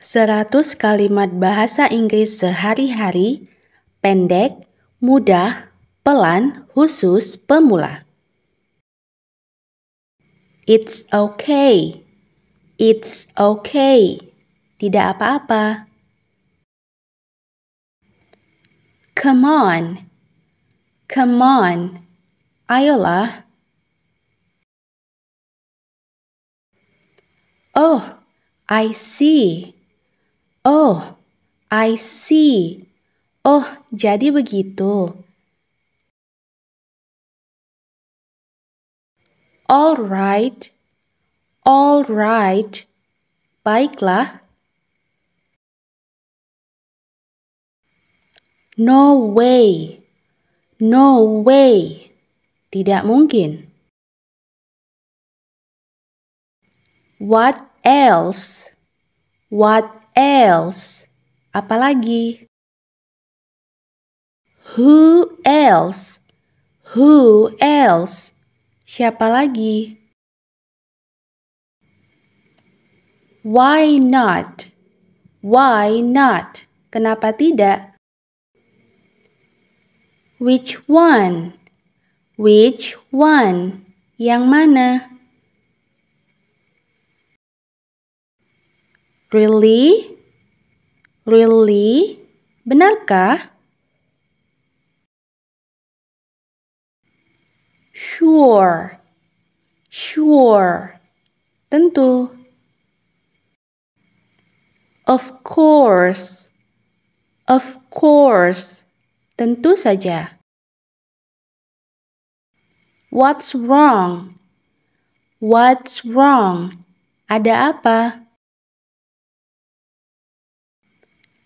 100 kalimat bahasa Inggris sehari-hari, pendek, mudah, pelan, khusus pemula. It's okay. It's okay. Tidak apa-apa. Come on. Come on. Ayolah. Oh, I see. Oh, I see. Oh, jadi begitu. All right. All right. Baiklah. No way. No way. Tidak mungkin. What else? What else? Apalagi? Who else? Who else? Siapa lagi? Why not? Why not? Kenapa tidak? Which one? Which one? Yang mana? Really? Really? Benarkah? Sure. Sure. Tentu. Of course. Of course. Tentu saja. What's wrong? What's wrong? Ada apa?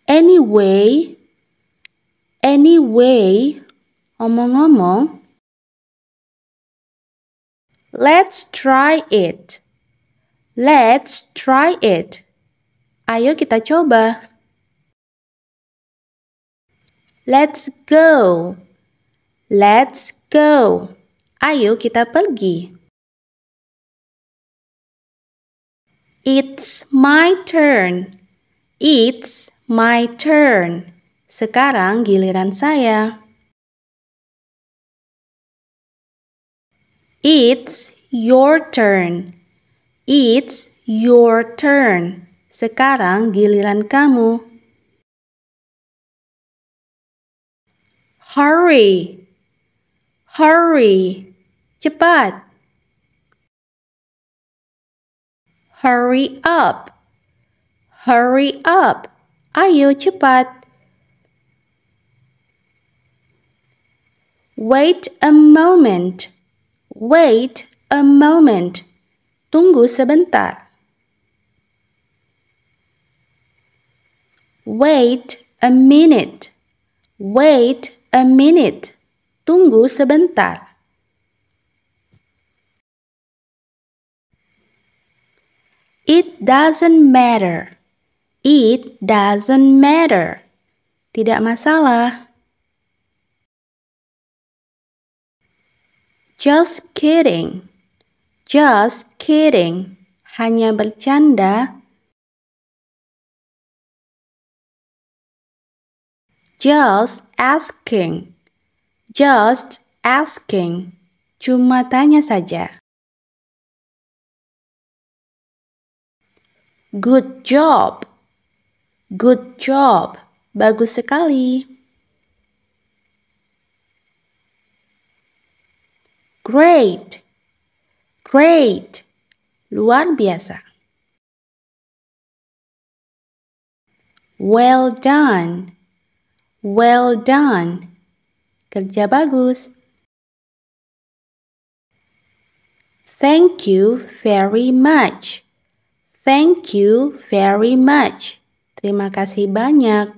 Anyway. Anyway. Omong-omong. Let's try it. Let's try it. Ayo kita coba. Let's go. Let's go. Ayo kita pergi. It's my turn. It's my turn. Sekarang giliran saya. It's your turn. It's your turn. Sekarang giliran kamu. Hurry. Hurry. Cepat. Hurry up. Hurry up. Ayo cepat. Wait a moment. Wait a moment. Tunggu sebentar. Wait a minute. Wait a minute. Tunggu sebentar. It doesn't matter. It doesn't matter. Tidak masalah. Just kidding. Just kidding. Hanya bercanda. Just asking. Just asking. Cuma tanya saja. Good job. Good job. Bagus sekali. Great. Great. Luar biasa. Well done. Well done. Kerja bagus. Thank you very much. Thank you very much. Terima kasih banyak.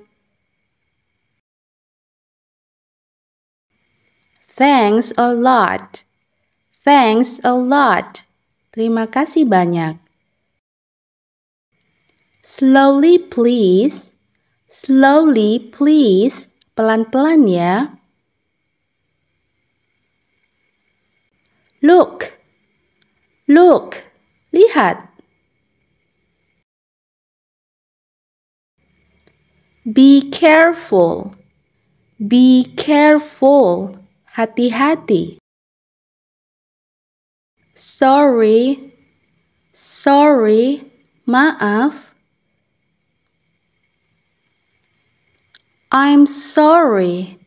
Thanks a lot. Thanks a lot. Terima kasih banyak. Slowly please. Slowly please. Pelan-pelan ya. Look. Look. Lihat. Be careful. Be careful. Hati-hati. Sorry. Sorry. Maaf. I'm sorry.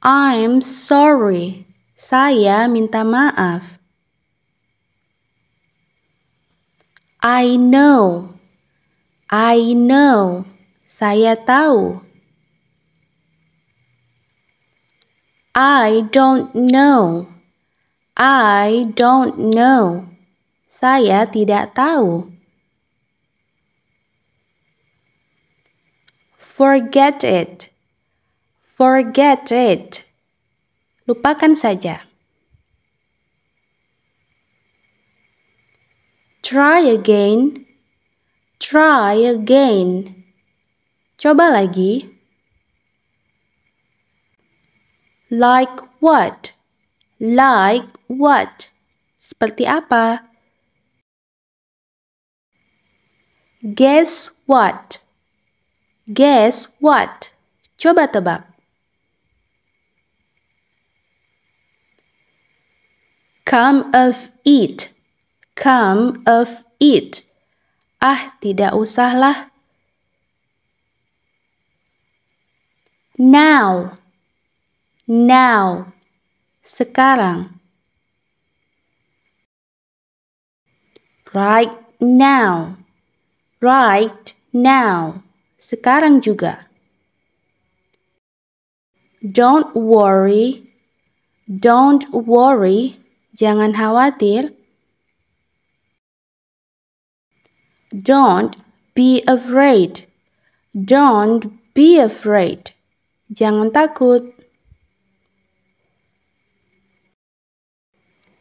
I'm sorry. Saya minta maaf. I know. I know. Saya tahu. I don't know. I don't know. Saya tidak tahu. Forget it. Forget it. Lupakan saja. Try again. Try again. Coba lagi. Like what? Like what? Seperti apa? Guess what? Guess what? Coba tebak. Come of it. Come of it. Ah, tidak usahlah. Now. Now. Sekarang. Right now. Right now. Sekarang juga. Don't worry. Don't worry. Jangan khawatir. Don't be afraid. Don't be afraid. Jangan takut.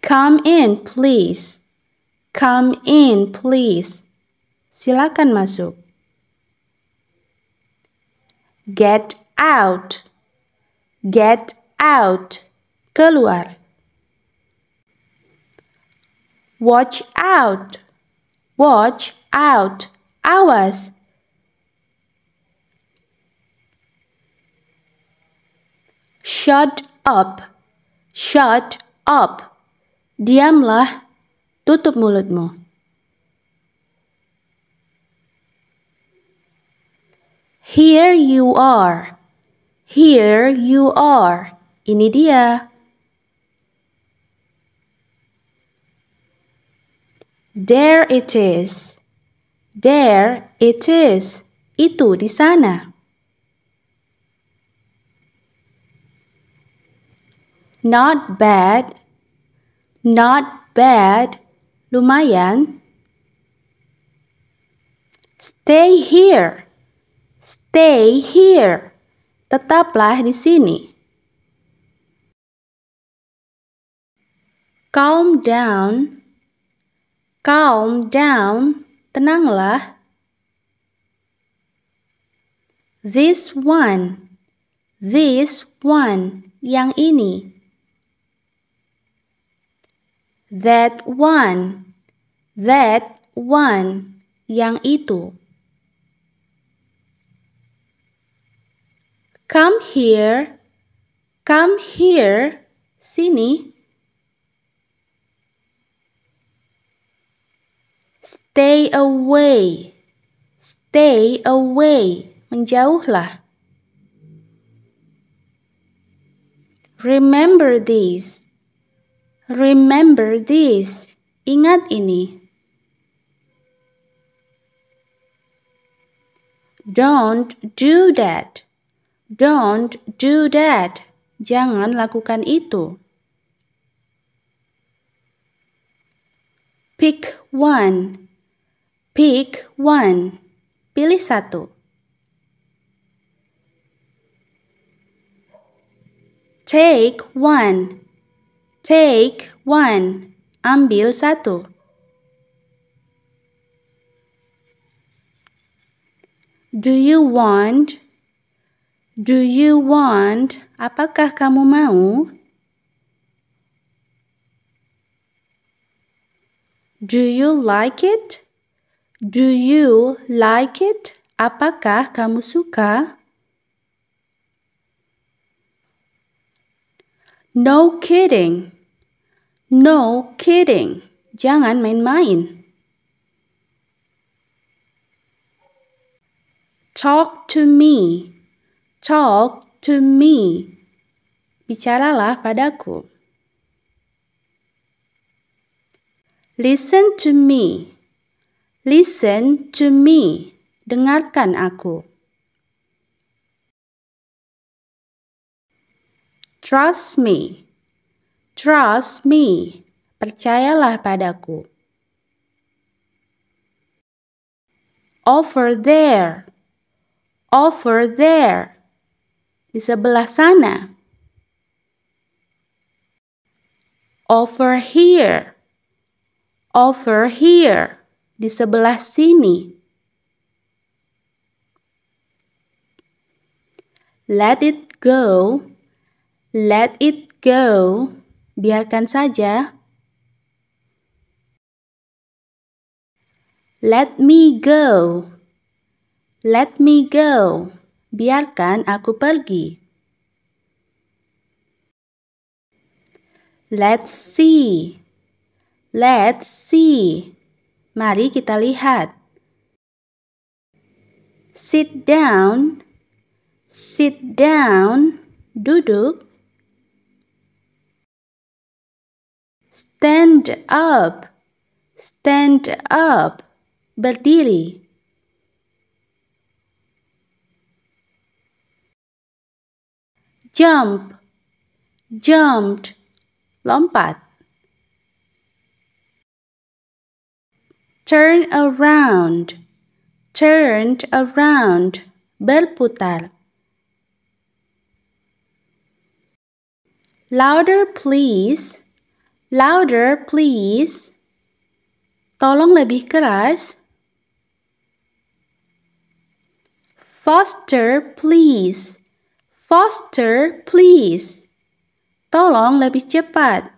Come in, please. Come in, please. Silakan masuk. Get out. Get out. Keluar. Watch out. Watch out. Awas. Shut up. Shut up. Diamlah. Tutup mulutmu. Here you are. Here you are. Ini dia. There it is. There it is. Itu di sana. Not bad. Not bad. Lumayan. Stay here. Stay here. Tetaplah di sini. Calm down. Calm down. Tenanglah. This one. This one. Yang ini. That one. That one. Yang itu. Come here. Come here. Sini. Stay away. Stay away. Menjauhlah. Remember this. Remember this. Ingat ini. Don't do that. Don't do that. Jangan lakukan itu. Pick one. Pick one. Pilih satu. Take one. Take one. Ambil satu. Do you want? Do you want? Apakah kamu mau? Do you like it? Do you like it? Apakah kamu suka? No kidding. No kidding. Jangan main-main. Talk to me. Talk to me. Bicaralah padaku. Listen to me. Listen to me. Dengarkan aku. Trust me. Trust me. Percayalah padaku. Over there. Over there. Di sebelah sana. Over here. Over here. Di sebelah sini. Let it go. Let it go. Biarkan saja. Let me go. Let me go. Biarkan aku pergi. Let's see. Let's see. Mari kita lihat. Sit down. Sit down. Duduk. Stand up. Stand up. Berdiri. Jump. Jumped. Lompat. Turn around. Turned around. Berputar. Louder please. Louder please. Tolong lebih keras. Faster please. Faster please. Tolong lebih cepat.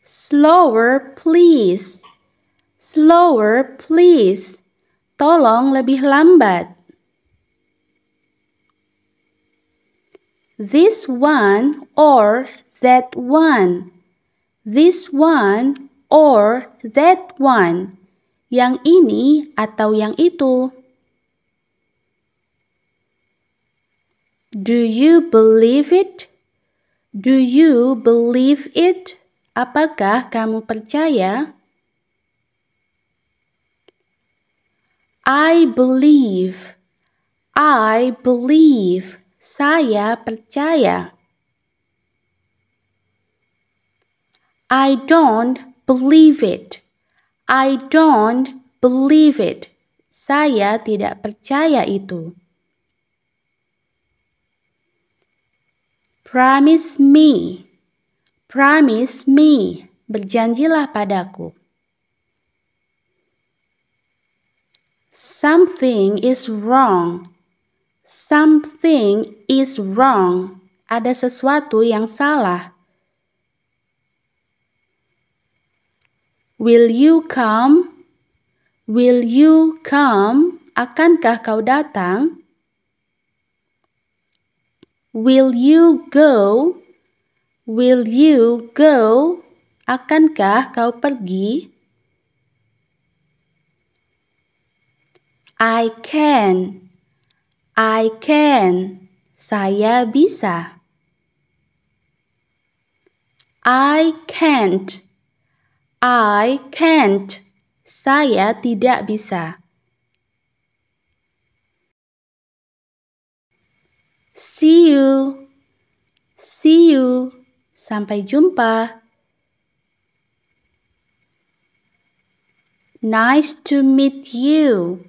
Slower please. Slower please. Tolong lebih lambat. This one or that one. This one or that one. Yang ini atau yang itu. Do you believe it? Do you believe it? Apakah kamu percaya? I believe. I believe. Saya percaya. I don't believe it. I don't believe it. Saya tidak percaya itu. Promise me. Promise me. Berjanjilah padaku. Something is wrong. Something is wrong. Ada sesuatu yang salah. Will you come? Will you come? Akankah kau datang? Will you go? Will you go? Akankah kau pergi? I can. I can. Saya bisa. I can't. I can't. Saya tidak bisa. See you. See you. Sampai jumpa. Nice to meet you.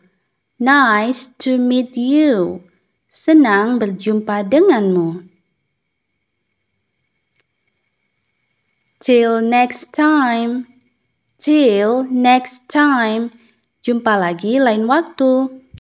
Nice to meet you. Senang berjumpa denganmu. Till next time. Till next time. Jumpa lagi lain waktu.